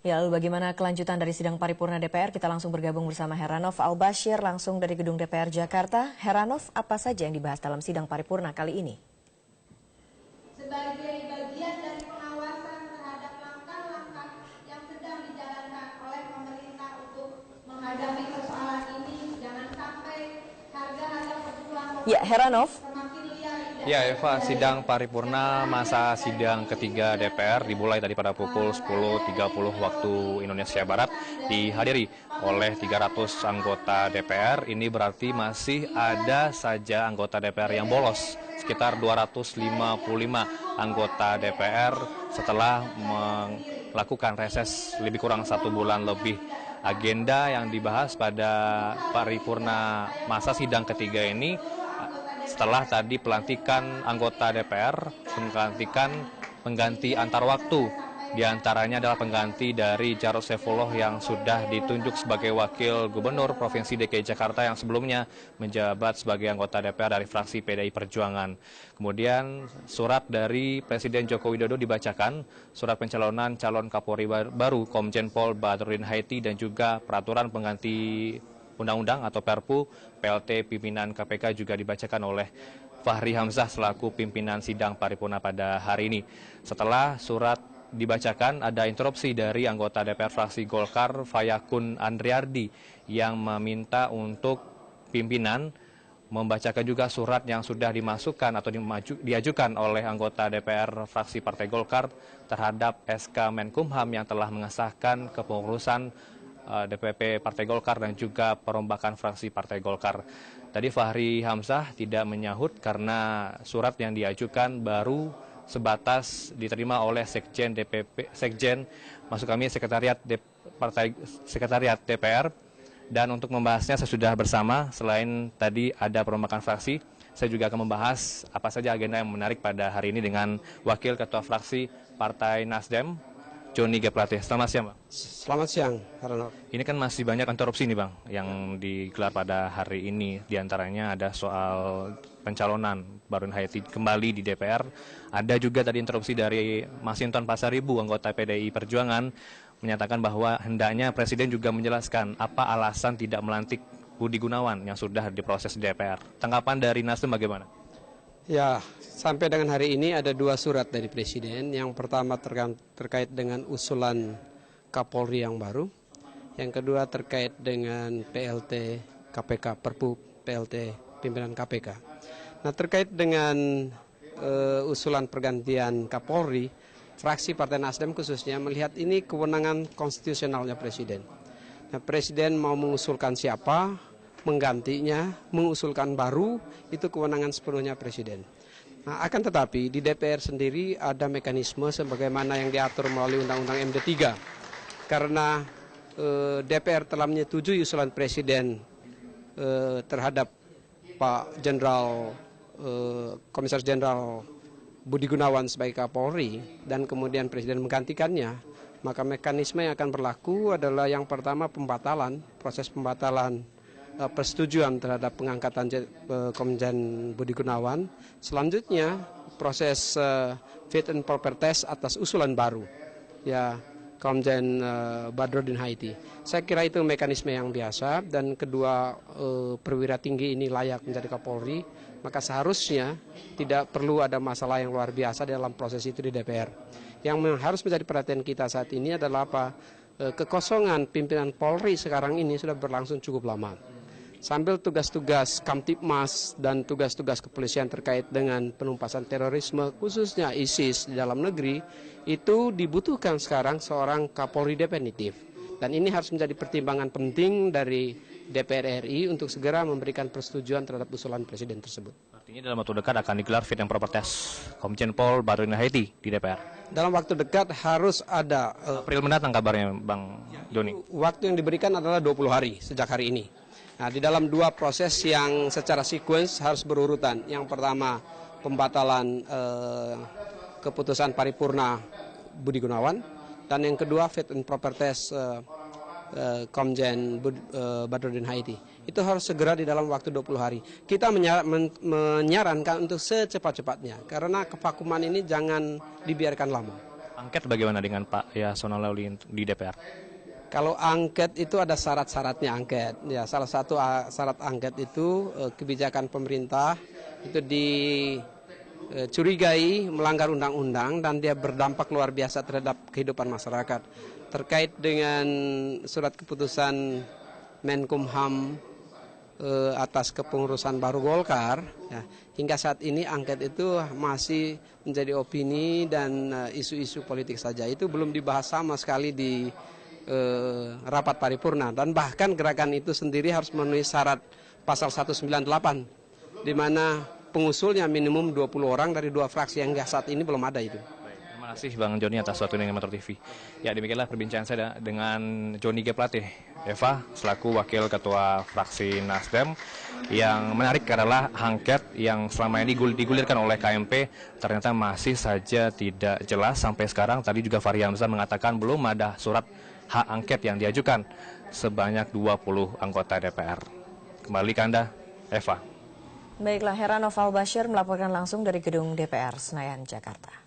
Ya, lalu bagaimana kelanjutan dari sidang paripurna DPR? Kita langsung bergabung bersama Heranov Al-Bashir langsung dari Gedung DPR Jakarta. Heranov, apa saja yang dibahas dalam sidang paripurna kali ini? Sebagai bagian dari pengawasan terhadap langkah-langkah yang sedang dijalankan oleh pemerintah untuk menghadapi persoalan ini, jangan sampai harga-harga kebutuhan Ya, Heranov. semakin liar. Ya Eva, sidang paripurna masa sidang ketiga DPR dimulai tadi pada pukul 10.30 waktu Indonesia Barat dihadiri oleh 300 anggota DPR. Ini berarti masih ada saja anggota DPR yang bolos, sekitar 255 anggota DPR setelah melakukan reses lebih kurang 1 bulan lebih. Agenda yang dibahas pada paripurna masa sidang ketiga ini setelah tadi pelantikan anggota DPR, pelantikan pengganti antar waktu. Di antaranya adalah pengganti dari Jarod Saifullah yang sudah ditunjuk sebagai Wakil Gubernur Provinsi DKI Jakarta yang sebelumnya menjabat sebagai anggota DPR dari fraksi PDI Perjuangan. Kemudian surat dari Presiden Joko Widodo dibacakan, surat pencalonan calon Kapolri baru Komjen Pol Badrodin Haiti dan juga peraturan pengganti Undang-Undang atau Perpu PLT pimpinan KPK juga dibacakan oleh Fahri Hamzah selaku pimpinan sidang paripurna pada hari ini. Setelah surat dibacakan, ada interupsi dari anggota DPR fraksi Golkar Fayakun Andriardi yang meminta untuk pimpinan membacakan juga surat yang sudah dimasukkan atau diajukan oleh anggota DPR fraksi Partai Golkar terhadap SK Menkumham yang telah mengesahkan kepengurusan DPP Partai Golkar dan juga perombakan fraksi Partai Golkar. Tadi Fahri Hamzah tidak menyahut karena surat yang diajukan baru sebatas diterima oleh Sekjen Sekretariat DPR. Dan untuk membahasnya saya sudah bersama, selain tadi ada perombakan fraksi, saya juga akan membahas apa saja agenda yang menarik pada hari ini dengan Wakil Ketua Fraksi Partai Nasdem, Joni G. Plate. Selamat siang, Bang. Selamat siang, Heranov. Ini kan masih banyak interupsi nih, Bang, yang digelar pada hari ini. Di antaranya ada soal pencalonan Badrodin Haiti kembali di DPR. Ada juga tadi interupsi dari Masinton Pasaribu, anggota PDI Perjuangan, menyatakan bahwa hendaknya Presiden juga menjelaskan apa alasan tidak melantik Budi Gunawan yang sudah diproses di DPR. Tanggapan dari Nasdem bagaimana? Ya, sampai dengan hari ini ada 2 surat dari Presiden. Yang pertama terkait dengan usulan Kapolri yang baru. Yang kedua terkait dengan PLT KPK, Perpu PLT pimpinan KPK. Nah, terkait dengan usulan pergantian Kapolri, fraksi Partai Nasdem khususnya melihat ini kewenangan konstitusionalnya Presiden. Nah, Presiden mau mengusulkan siapa, menggantinya, mengusulkan baru, itu kewenangan sepenuhnya Presiden. Nah, akan tetapi di DPR sendiri ada mekanisme sebagaimana yang diatur melalui Undang-Undang MD 3. Karena DPR telah menyetujui usulan Presiden terhadap Pak Komisaris Jenderal Budi Gunawan sebagai Kapolri dan kemudian Presiden menggantikannya, maka mekanisme yang akan berlaku adalah yang pertama proses pembatalan persetujuan terhadap pengangkatan Komjen Budi Gunawan. Selanjutnya proses fit and proper test atas usulan baru ya Komjen Badrodin Haiti. Saya kira itu mekanisme yang biasa, dan kedua perwira tinggi ini layak menjadi Kapolri, maka seharusnya tidak perlu ada masalah yang luar biasa dalam proses itu di DPR. Yang harus menjadi perhatian kita saat ini adalah kekosongan pimpinan Polri sekarang ini sudah berlangsung cukup lama. Sambil tugas-tugas Kamtibmas dan tugas-tugas kepolisian terkait dengan penumpasan terorisme, khususnya ISIS di dalam negeri, itu dibutuhkan sekarang seorang Kapolri definitif. Dan ini harus menjadi pertimbangan penting dari DPR RI untuk segera memberikan persetujuan terhadap usulan Presiden tersebut. Artinya dalam waktu dekat akan digelar fit and proper test Komjen Pol Badrodin Haiti di DPR. Dalam waktu dekat harus ada. April mendatang kabarnya, Bang Joni. Waktu yang diberikan adalah 20 hari sejak hari ini. Nah, di dalam 2 proses yang secara sequence harus berurutan. Yang pertama pembatalan keputusan paripurna Budi Gunawan, dan yang kedua fit and proper test Komjen Badrodin Haiti. Itu harus segera di dalam waktu 20 hari. Kita menyarankan untuk secepat-cepatnya, karena kevakuman ini jangan dibiarkan lama. Angket bagaimana dengan Pak Yasona Lawli di DPR? Kalau angket itu ada syarat-syaratnya angket. Ya, salah satu syarat angket itu kebijakan pemerintah itu dicurigai melanggar undang-undang dan dia berdampak luar biasa terhadap kehidupan masyarakat. Terkait dengan surat keputusan Menkumham atas kepengurusan baru Golkar, ya, hingga saat ini angket itu masih menjadi opini dan isu-isu politik saja. Itu belum dibahas sama sekali di rapat paripurna, dan bahkan gerakan itu sendiri harus memenuhi syarat pasal 198 di mana pengusulnya minimum 20 orang dari 2 fraksi yang hingga saat ini belum ada itu. Terima kasih Bang Joni atas waktunya dengan Metro TV. Ya, demikianlah perbincangan saya dengan Joni G. Plate, Eva, selaku Wakil Ketua Fraksi Nasdem, yang menarik adalah angket yang selama ini digulirkan oleh KMP ternyata masih saja tidak jelas sampai sekarang. Tadi juga Fahri Hamzah mengatakan belum ada surat hak angket yang diajukan sebanyak 20 anggota DPR. Kembali ke Anda, Eva. Baiklah, Heranov Al-Bashir melaporkan langsung dari gedung DPR Senayan, Jakarta.